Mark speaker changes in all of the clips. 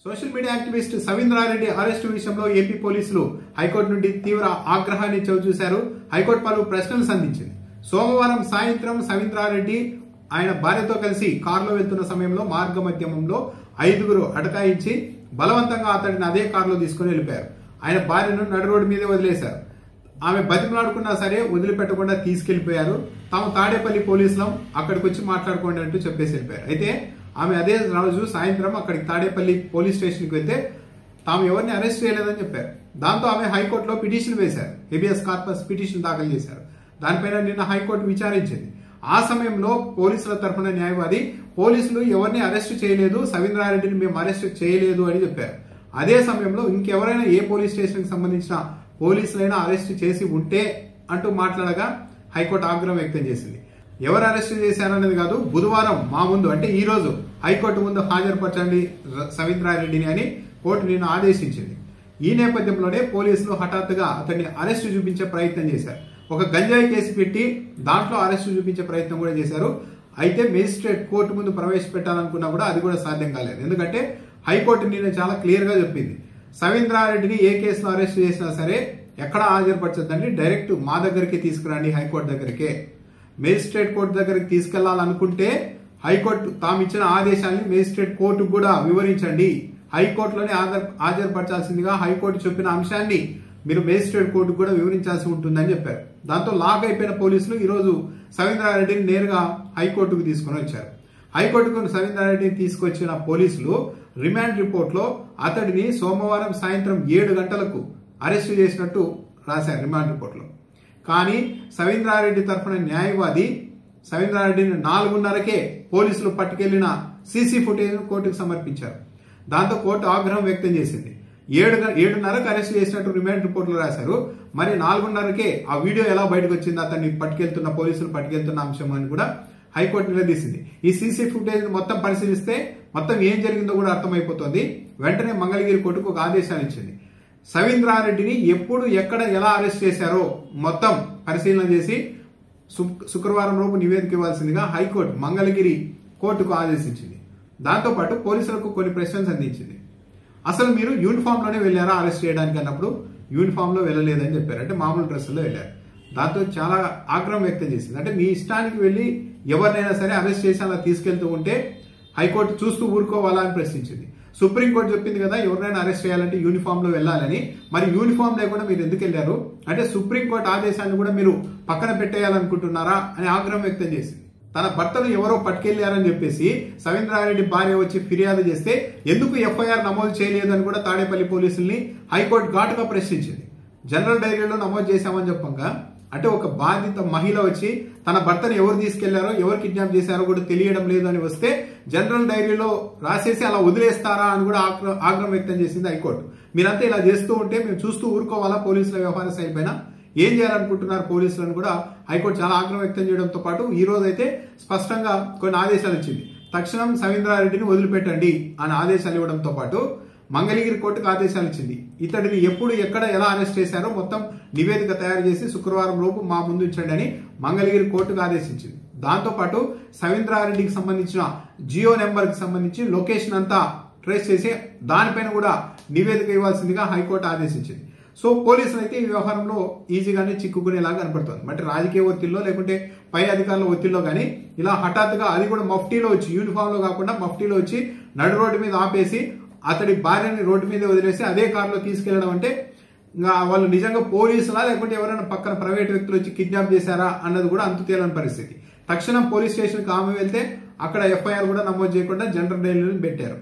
Speaker 1: Social media activist సవీంద్రారెడ్డి arrest విషయంలో AP పోలీసులు high court నుండి తీవ్ర ఆగ్రహాన్ని చవిచూశారు. హైకోర్టు పలు ప్రశ్నలు సంధించింది. సోమవారం సాయంత్రం సవీంద్రారెడ్డి ఆయన భార్యతో కలిసి కారులో వెళ్తున్న సమయంలో మార్గ మధ్యమంలో 5గురు అటకాయించి బలవంతంగా అతడిని అదే కారులో తీసుకుని వెళ్ళిపోయారు. ఆయన భార్యను నడు రోడ్డు మీదే వదిలేశారు. ఆమె బతిమలాడుకున్నా సరే వదిలిపెట్టకుండా తీసుకెళ్లిపోయారు. తాము తాడేపల్లి పోలీసులం అక్కడికి వచ్చి మాట్లాడుకోండి అంటూ చెప్పేసి వెళ్ళిపోయారు. అయితే ఆమె అదే రోజు సాయంత్రం అక్కడికి తాడేపల్లి పోలీస్ స్టేషన్కి వెళ్తే తాము ఎవరిని అరెస్ట్ చేయలేదని చెప్పారు. దాంతో ఆమె హైకోర్టులో పిటిషన్ వేశారు. హెబియస్ కార్పస్ పిటిషన్ దాఖలు చేశారు. దానిపైన నిన్న హైకోర్టు విచారించింది. ఆ సమయంలో పోలీసుల తరఫున న్యాయవాది పోలీసులు ఎవరిని అరెస్ట్ చేయలేదు, సవీంద్రారెడ్డిని మేము అరెస్ట్ చేయలేదు అని చెప్పారు. అదే సమయంలో ఇంకెవరైనా ఏ పోలీస్ స్టేషన్ కి సంబంధించిన పోలీసులైనా అరెస్ట్ చేసి ఉంటే అంటూ మాట్లాడగా హైకోర్టు ఆగ్రహం వ్యక్తం చేసింది. ఎవరు అరెస్ట్ చేశారనేది కాదు, బుధవారం మా ముందు అంటే ఈ రోజు హైకోర్టు ముందు హాజరుపరచండి సవీంద్రారెడ్డిని అని కోర్టు నిన్ను ఆదేశించింది. ఈ నేపథ్యంలోనే పోలీసులు హఠాత్తుగా అతన్ని అరెస్టు చూపించే ప్రయత్నం చేశారు. ఒక గంజాయి కేసు పెట్టి దాంట్లో అరెస్టు చూపించే ప్రయత్నం కూడా చేశారు. అయితే మేజిస్ట్రేట్ కోర్టు ముందు ప్రవేశపెట్టాలనుకున్నా కూడా అది కూడా సాధ్యం కాలేదు. ఎందుకంటే హైకోర్టు నిన్న చాలా క్లియర్ గా చెప్పింది, సవీంద్రారెడ్డిని ఏ కేసులో అరెస్ట్ చేసినా సరే ఎక్కడ హాజరుపరచొద్దండి, డైరెక్ట్ మా దగ్గరికి తీసుకురండి, హైకోర్టు దగ్గరికే. మేజిస్ట్రేట్ కోర్టు దగ్గరికి తీసుకెళ్లాలనుకుంటే హైకోర్టు తాము ఇచ్చిన ఆదేశాన్ని మేజిస్ట్రేట్ కోర్టుకు కూడా వివరించండి, హైకోర్టులోనే హాజరుపరచాల్సిందిగా హైకోర్టు చెప్పిన అంశాన్ని మీరు మేజిస్ట్రేట్ కోర్టుకు కూడా వివరించాల్సి ఉంటుందని చెప్పారు. దాంతో లాక్ అయిపోయిన పోలీసులు ఈ రోజు సవీంద్రారెడ్డిని నేరుగా హైకోర్టుకు తీసుకుని వచ్చారు. హైకోర్టుకు సవీంద్రారెడ్డిని తీసుకొచ్చిన పోలీసులు రిమాండ్ రిపోర్ట్ లో అతడిని సోమవారం సాయంత్రం 7 గంటలకు అరెస్టు చేసినట్టు రాశారు రిమాండ్ రిపోర్ట్ లో. కానీ సవీంద్రారెడ్డి తరఫున న్యాయవాది సవీంద్రారెడ్డిని 4:30కే పోలీసులు పట్టుకెళ్లిన సీసీ ఫుటేజ్ కోర్టుకు సమర్పించారు. దాంతో కోర్టు ఆగ్రహం వ్యక్తం చేసింది. 7:30కు అరెస్ట్ చేసినట్టు రిమాండ్ రిపోర్ట్ లో రాశారు. మరి 4:30కే ఆ వీడియో ఎలా బయటకు వచ్చింది, అతన్ని పట్టుకెళ్తున్న పోలీసులు పట్టుకెళ్తున్న అంశం అని కూడా హైకోర్టు నిలదీసింది. ఈ సీసీ ఫుటేజ్ మొత్తం పరిశీలిస్తే మొత్తం ఏం జరిగిందో కూడా అర్థమైపోతుంది. వెంటనే మంగళగిరి కోర్టుకు ఒక ఆదేశాలు ఇచ్చింది. సవీంద్రారెడ్డిని ఎప్పుడు ఎక్కడ ఎలా అరెస్ట్ చేశారో మొత్తం పరిశీలన చేసి శుక్రవారం లోపు నివేదిక ఇవ్వాల్సిందిగా హైకోర్టు మంగళగిరి కోర్టుకు ఆదేశించింది. దాంతోపాటు పోలీసులకు కొన్ని ప్రశ్నలు అందించింది. అసలు మీరు యూనిఫామ్ లోనే వెళ్లారా అరెస్ట్ చేయడానికి అన్నప్పుడు యూనిఫామ్ లో వెళ్ళలేదని చెప్పారు. అంటే మామూలు డ్రెస్సుల్లో వెళ్లారు. దాంతో చాలా ఆగ్రహం వ్యక్తం చేసింది. అంటే మీ ఇష్టానికి వెళ్లి ఎవరినైనా సరే అరెస్ట్ చేసి అలా తీసుకెళ్తూ ఉంటే హైకోర్టు చూస్తూ ఊరుకోవాలా అని ప్రశ్నించింది. సుప్రీంకోర్టు చెప్పింది కదా ఎవరినైనా అరెస్ట్ చేయాలంటే యూనిఫామ్ లో వెళ్లాలని. మరి యూనిఫామ్ లేకుండా మీరు ఎందుకు వెళ్లారు? అంటే సుప్రీంకోర్టు ఆదేశాన్ని కూడా మీరు పక్కన పెట్టేయాలనుకుంటున్నారా అని ఆగ్రహం వ్యక్తం చేసింది. తన భర్తను ఎవరో పట్టుకెళ్లారని చెప్పేసి సవీంద్రారెడ్డి భార్య వచ్చి ఫిర్యాదు చేస్తే ఎందుకు ఎఫ్ఐఆర్ నమోదు చేయలేదు అని కూడా తాడేపల్లి పోలీసుల్ని హైకోర్టు ఘాటుగా ప్రశ్నించింది. జనరల్ డైరీలో నమోదు చేశామని చెప్పంగా అంటే ఒక బాధిత మహిళ వచ్చి తన భర్తను ఎవరు తీసుకెళ్లారో ఎవరు కిడ్నాప్ చేశారో కూడా తెలియడం లేదు అని వస్తే జనరల్ డైరీలో రాసేసి అలా వదిలేస్తారా అని కూడా ఆగ్రహం వ్యక్తం చేసింది హైకోర్టు. మీరంతా ఇలా చేస్తూ ఉంటే మేము చూస్తూ ఊరుకోవాలా? పోలీసుల వ్యవహార శైలి పైన ఏం చేయాలనుకుంటున్నారు పోలీసులను కూడా హైకోర్టు చాలా ఆగ్రహం వ్యక్తం చేయడంతో పాటు ఈ రోజు అయితే స్పష్టంగా కొన్ని ఆదేశాలు ఇచ్చింది. తక్షణం సవీంద్రారెడ్డిని వదిలిపెట్టండి అని ఆదేశాలు ఇవ్వడంతో పాటు మంగళగిరి కోర్టుకు ఆదేశాలు ఇచ్చింది. ఇతడిని ఎప్పుడు ఎక్కడ ఎలా అరెస్ట్ చేశారో మొత్తం నివేదిక తయారు చేసి శుక్రవారం లోపు మా ముందు ఉంచండి అని మంగళగిరి కోర్టుకు ఆదేశించింది. దాంతో పాటు సవీంద్రారెడ్డికి సంబంధించిన జియో నెంబర్ కి సంబంధించి లొకేషన్ అంతా ట్రేస్ చేసి దానిపైన కూడా నివేదిక ఇవ్వాల్సిందిగా హైకోర్టు ఆదేశించింది. సో పోలీసులు అయితే ఈ వ్యవహారంలో ఈజీగానే చిక్కుకునేలాగా కనపడుతుంది. అంటే రాజకీయ ఒత్తిడిలో లేకుంటే పై అధికారుల ఒత్తిడిలో కానీ ఇలా హఠాత్తుగా అది కూడా మఫ్టీలో వచ్చి యూనిఫామ్ లో కాకుండా మఫ్టీలో వచ్చి నడు రోడ్డు మీద ఆపేసి అతడి భార్యని రోడ్డు మీద వదిలేసి అదే కారులో తీసుకెళ్లడం అంటే వాళ్ళు నిజంగా పోలీసులా లేకుంటే ఎవరైనా పక్కన ప్రైవేట్ వ్యక్తులు వచ్చి కిడ్నాప్ చేశారా అన్నది కూడా అంతు తేలని పరిస్థితి. తక్షణం పోలీస్ స్టేషన్ కి ఆమె వెళ్తే అక్కడ ఎఫ్ఐఆర్ కూడా నమోదు చేయకుండా జనరల్ డైరీని పెట్టారు.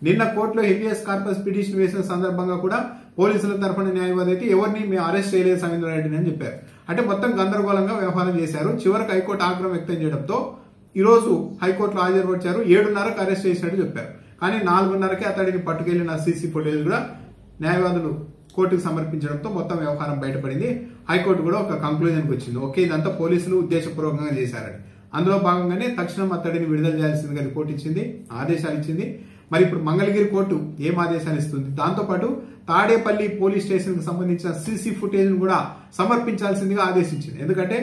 Speaker 1: నిన్న కోర్టులో హెబియస్ కార్పస్ పిటిషన్ వేసిన సందర్భంగా కూడా పోలీసుల తరఫున న్యాయవాది అయితే ఎవరిని మేము అరెస్ట్ చేయలేదు సవీంద్రారెడ్డిని అని చెప్పారు. అంటే మొత్తం గందరగోళంగా వ్యవహారం చేశారు. చివరికి హైకోర్టు ఆగ్రహం వ్యక్తం చేయడంతో ఈ రోజు హైకోర్టులో హాజరుపరిచారు. 7:30కు అరెస్ట్ చేసినట్టు చెప్పారు. కానీ 4:30కే అతడిని పట్టుకెళ్లిన సీసీ ఫుటేజ్ కూడా న్యాయవాదులు కోర్టుకు సమర్పించడంతో మొత్తం వ్యవహారం బయటపడింది. హైకోర్టు కూడా ఒక కంక్లూజన్కి వచ్చింది. ఓకే, ఇదంతా పోలీసులు ఉద్దేశపూర్వకంగా చేశారని. అందులో భాగంగానే తక్షణం అతడిని విడుదల చేయాల్సిందిగా రిపోర్ట్ ఇచ్చింది, ఆదేశాలు ఇచ్చింది. మరి ఇప్పుడు మంగళగిరి కోర్టు ఏం ఆదేశాలు ఇస్తుంది? దాంతోపాటు తాడేపల్లి పోలీస్ స్టేషన్ కు సంబంధించిన సీసీ ఫుటేజ్ ను కూడా సమర్పించాల్సిందిగా ఆదేశించింది. ఎందుకంటే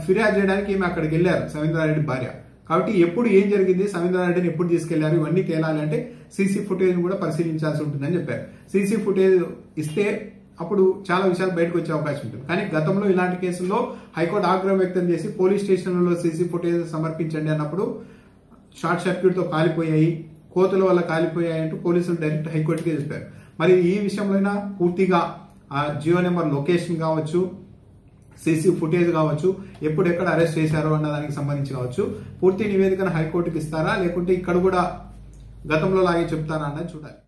Speaker 1: ఫిర్యాదు చేయడానికి ఈమె అక్కడికి వెళ్లారు సవీంద్రారెడ్డి భార్య. కాబట్టి ఎప్పుడు ఏం జరిగింది, సవీంద్రారెడ్డిని ఎప్పుడు తీసుకెళ్లారు, ఇవన్నీ తేలాలి అంటే సీసీ ఫుటేజ్ కూడా పరిశీలించాల్సి ఉంటుందని చెప్పారు. సీసీ ఫుటేజ్ ఇస్తే అప్పుడు చాలా విషయాలు బయటకు వచ్చే అవకాశం ఉంటుంది. కానీ గతంలో ఇలాంటి కేసుల్లో హైకోర్టు ఆగ్రహం వ్యక్తం చేసి పోలీస్ స్టేషన్లలో సీసీ ఫుటేజ్ సమర్పించండి అన్నప్పుడు షార్ట్ సర్క్యూట్ తో కాలిపోయాయి, కోతుల వల్ల కాలిపోయాయి అంటూ పోలీసులు డైరెక్ట్ హైకోర్టుకే చెప్పారు. మరి ఈ విషయంలో పూర్తిగా ఆ జియో నెంబర్ లొకేషన్ కావచ్చు, సీసీ ఫుటేజ్ కావచ్చు, ఎప్పుడెక్కడ అరెస్ట్ చేశారు అన్న దానికి సంబంధించి కావచ్చు, పూర్తి నివేదికను హైకోర్టుకి ఇస్తారా లేకుంటే ఇక్కడ కూడా గతంలో లాగే చెప్తారా అన్నది చూడాలి.